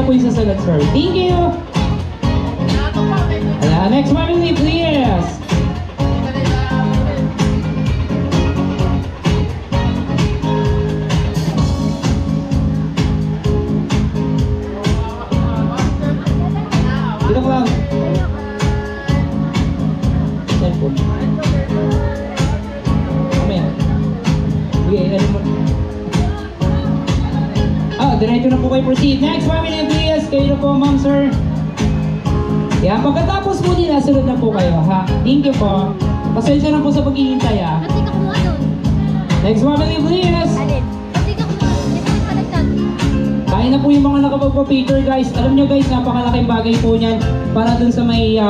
na po yung susunod, sir. Thank you! Next family, please! Dito ko lang. Cellphone. Mamaya. Sige, ano mo. Diretso na po kayo proceed. Next family, please. Kayo na po, ma'am, sir. Yan, pagkatapos po nila, sunod na po kayo, ha? Thank you po. Pasensya na po sa paghihintay, ha? Pati ka kumuha doon. Next family, please. Alin? Pati ka kumuha. Di ba yung palagtad? Kain na po yung mga nakapagpa-picture, guys. Alam nyo, guys, napakalaking bagay po niyan para dun sa may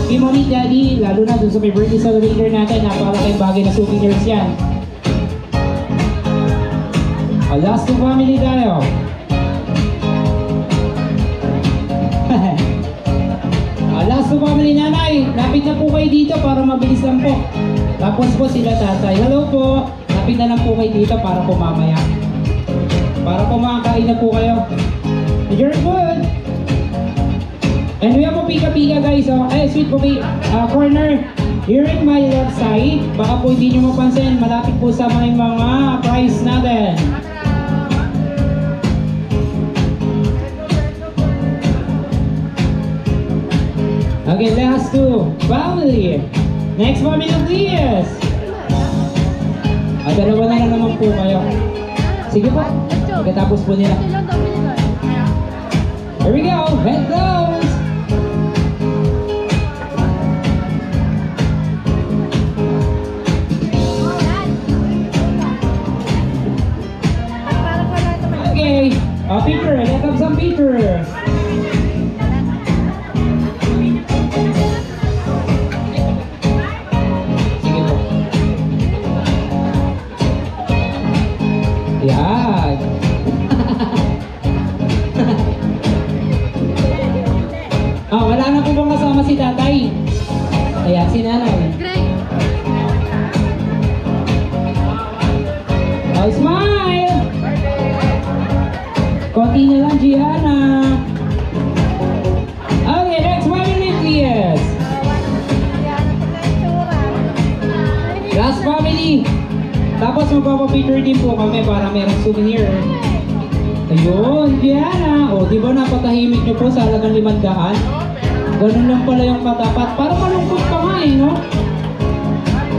kay Mommy Daddy, lalo na dun sa may birthday celebrator natin. Napakalaking bagay na souvenirs yan. Last two family tayo. Last two family, nanay. Lapit na po kayo dito para mabilis lang po. Tapos po sila tatay. Hello po. Lapit na lang po kayo dito para po mamaya. Para po makakain na po kayo. You're good. And we have a pika-pika, guys. Sweet potato corner. Here in my left side. Baka po hindi nyo mapansin. Malapit po sa may mga price natin. Okay, last two. Family. Next family, please. Dalawa na lang naman po kayo. Sige po. Pagkatapos po nila. Here we go. Head close. Okay. Picture. Let up some pictures. Yan. Wala na po bang kasama si tatay? Ayan, si nanay. Smile! Konti na lang, Gianna. Okay, next family, please. Last family. Tapos magpapapicture din po kami para merong souvenir. Ayun, Diana. O, di ba napatahimik nyo po sa halagang 500? Ganun lang pala yung katapat. Para malungkot pa nga eh, no?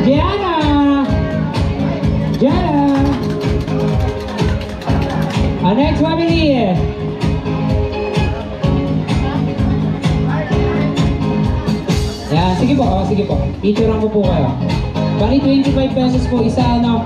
Diana! Diana! Next family. Yan, sige po. Sige po. Picturean ko po kayo. Bali 25 pesos po isa, ano?